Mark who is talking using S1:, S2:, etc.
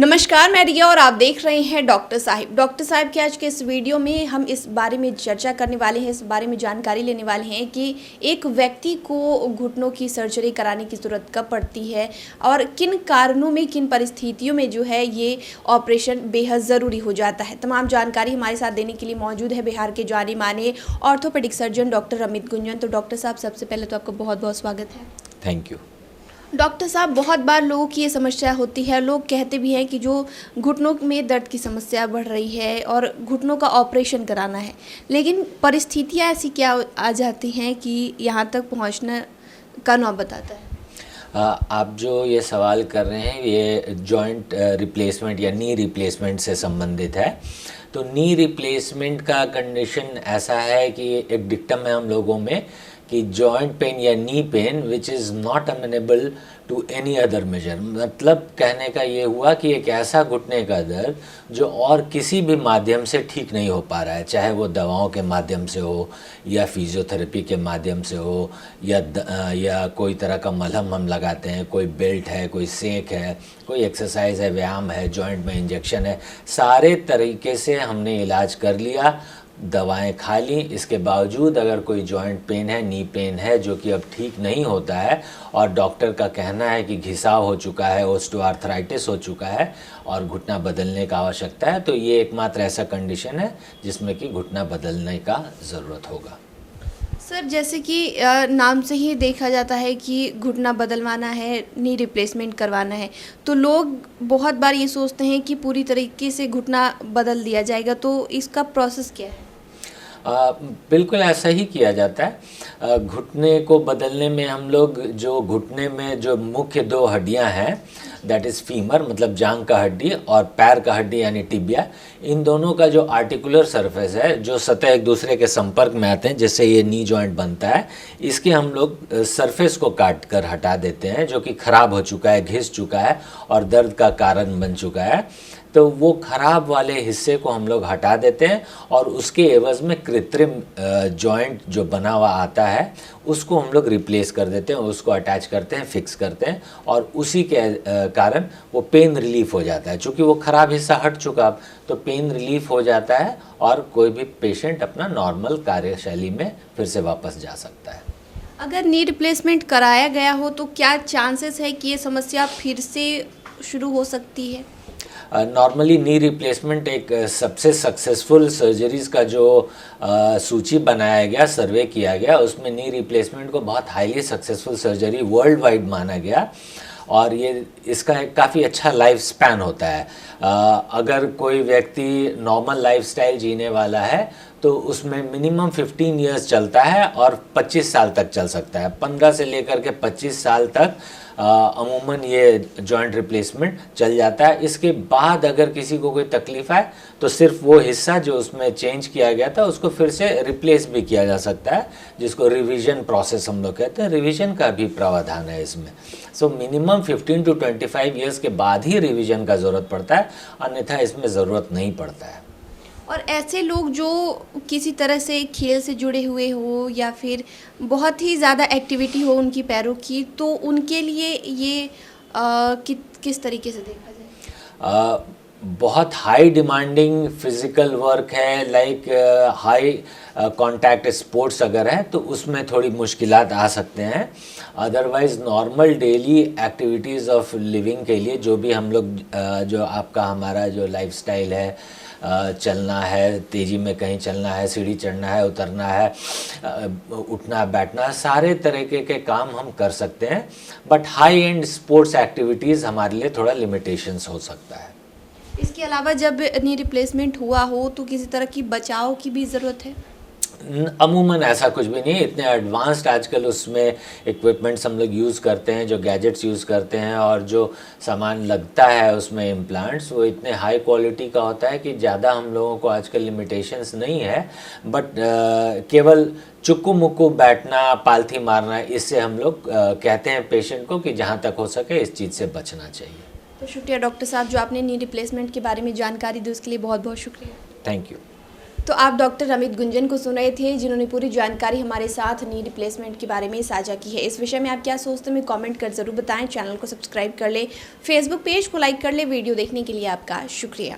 S1: नमस्कार, मैं रिया और आप देख रहे हैं डॉक्टर साहिब। डॉक्टर साहिब के आज के इस वीडियो में हम इस बारे में चर्चा करने वाले हैं, इस बारे में जानकारी लेने वाले हैं कि एक व्यक्ति को घुटनों की सर्जरी कराने की ज़रूरत कब पड़ती है और किन कारणों में, किन परिस्थितियों में जो है ये ऑपरेशन बेहद ज़रूरी हो जाता है। तमाम जानकारी हमारे साथ देने के लिए मौजूद है बिहार के जाने माने orthopaedic surgeon doctor Amit Gunjan. तो डॉक्टर साहब, सबसे पहले तो आपका बहुत बहुत स्वागत है।
S2: Thank you.
S1: डॉक्टर साहब, बहुत बार लोगों की ये समस्या होती है, लोग कहते भी हैं कि जो घुटनों में दर्द की समस्या बढ़ रही है और घुटनों का ऑपरेशन कराना है, लेकिन परिस्थितियाँ ऐसी क्या आ जाती हैं कि यहाँ तक पहुँचना का नौबत आता है।
S2: आप जो ये सवाल कर रहे हैं ये जॉइंट रिप्लेसमेंट या नी रिप्लेसमेंट से संबंधित है। तो नी रिप्लेसमेंट का कंडीशन ऐसा है कि एक डिक्टम है हम लोगों में कि जॉइंट पेन या knee pain which is not amenable to any other measure. मतलब कहने का ये हुआ कि एक ऐसा घुटने का दर्द जो और किसी भी माध्यम से ठीक नहीं हो पा रहा है, चाहे वो दवाओं के माध्यम से हो या फिजियोथेरेपी के माध्यम से हो या कोई तरह का मलहम हम लगाते हैं, कोई बेल्ट है, कोई सेक है, कोई एक्सरसाइज है, व्यायाम है, जॉइंट में इंजेक्शन है, सारे तरीके से हमने इलाज कर लिया, दवाएं खा ली। इसके बावजूद अगर कोई जॉइंट पेन है, नी पेन है जो कि अब ठीक नहीं होता है और डॉक्टर का कहना है कि घिसाव हो चुका है, ऑस्टियोआर्थराइटिस हो चुका है और घुटना बदलने का आवश्यकता है, तो ये एकमात्र ऐसा कंडीशन है जिसमें कि घुटना बदलने का ज़रूरत होगा।
S1: सर, जैसे कि नाम से ही देखा जाता है कि घुटना बदलवाना है, नी रिप्लेसमेंट करवाना है, तो लोग बहुत बार ये सोचते हैं कि पूरी तरीके से घुटना बदल दिया जाएगा, तो इसका प्रोसेस क्या है।
S2: बिल्कुल ऐसा ही किया जाता है। घुटने को बदलने में हम लोग जो घुटने में जो मुख्य दो हड्डियां हैं, दैट इज़ फीमर मतलब जांग का हड्डी और पैर का हड्डी यानी टिबिया, इन दोनों का जो आर्टिकुलर सरफेस है, जो सतह एक दूसरे के संपर्क में आते हैं जिससे ये नी जॉइंट बनता है, इसके हम लोग सरफेस को काट कर हटा देते हैं जो कि ख़राब हो चुका है, घिस चुका है और दर्द का कारण बन चुका है। तो वो ख़राब वाले हिस्से को हम लोग हटा देते हैं और उसके एवज़ में कृत्रिम जॉइंट जो बना हुआ आता है उसको हम लोग रिप्लेस कर देते हैं, उसको अटैच करते हैं, फिक्स करते हैं और उसी के कारण वो पेन रिलीफ हो जाता है। चूँकि वो ख़राब हिस्सा हट चुका तो पेन रिलीफ हो जाता है और कोई भी पेशेंट अपना नॉर्मल कार्यशैली में फिर से वापस जा सकता है।
S1: अगर नी रिप्लेसमेंट कराया गया हो तो क्या चांसेस है कि ये समस्या फिर से शुरू हो सकती है।
S2: नॉर्मली नी रिप्लेसमेंट एक सबसे सक्सेसफुल सर्जरीज़ का जो सूची बनाया गया, सर्वे किया गया, उसमें नी रिप्लेसमेंट को बहुत highly successful surgery world wide माना गया और ये इसका एक काफ़ी अच्छा लाइफ स्पैन होता है। अगर कोई व्यक्ति नॉर्मल लाइफस्टाइल जीने वाला है तो उसमें मिनिमम 15 इयर्स चलता है और 25 साल तक चल सकता है। 15 से लेकर के 25 साल तक अमूमन ये जॉइंट रिप्लेसमेंट चल जाता है। इसके बाद अगर किसी को कोई तकलीफ आए तो सिर्फ वो हिस्सा जो उसमें चेंज किया गया था उसको फिर से रिप्लेस भी किया जा सकता है, जिसको रिवीजन प्रोसेस हम लोग कहते हैं। रिवीजन का भी प्रावधान है इसमें। सो मिनिमम 15 to 25 इयर्स के बाद ही रिवीजन का ज़रूरत पड़ता है, अन्यथा इसमें ज़रूरत नहीं पड़ता है।
S1: और ऐसे लोग जो किसी तरह से खेल से जुड़े हुए हो या फिर बहुत ही ज़्यादा एक्टिविटी हो उनकी पैरों की, तो उनके लिए ये किस तरीके से देखा जाए।
S2: बहुत हाई डिमांडिंग फिज़िकल वर्क है, लाइक हाई कांटेक्ट स्पोर्ट्स अगर है तो उसमें थोड़ी मुश्किलात आ सकते हैं। Otherwise normal daily activities of living के लिए जो भी हम लोग जो आपका हमारा जो लाइफस्टाइल है, चलना है, तेज़ी में कहीं चलना है, सीढ़ी चढ़ना है, उतरना है, उठना बैठना, सारे तरीके के काम हम कर सकते हैं। But high and sports activities हमारे लिए थोड़ा लिमिटेशंस हो सकता है।
S1: इसके अलावा जब नी रिप्लेसमेंट हुआ हो तो किसी तरह की बचाव की भी ज़रूरत है।
S2: अमूमन ऐसा कुछ भी नहीं है। इतने एडवांस्ड आजकल उसमें इक्विपमेंट्स हम लोग यूज़ करते हैं, जो गैजेट्स यूज़ करते हैं और जो सामान लगता है उसमें इम्प्लांट्स, वो इतने हाई क्वालिटी का होता है कि ज़्यादा हम लोगों को आजकल लिमिटेशंस नहीं है। बट केवल चुक्कू मुक्कू बैठना, पालथी मारना, इससे हम लोग कहते हैं पेशेंट को कि जहाँ तक हो सके इस चीज़ से बचना चाहिए।
S1: तो शुक्रिया डॉक्टर साहब, जो आपने नी रिप्लेसमेंट के बारे में जानकारी दी उसके लिए बहुत बहुत शुक्रिया।
S2: Thank you.
S1: तो आप डॉक्टर अमित गुंजन को सुन रहे थे, जिन्होंने पूरी जानकारी हमारे साथ नी रिप्लेसमेंट के बारे में साझा की है। इस विषय में आप क्या सोचते हैं कमेंट कर ज़रूर बताएं। चैनल को सब्सक्राइब कर ले, फेसबुक पेज को लाइक कर ले। वीडियो देखने के लिए आपका शुक्रिया।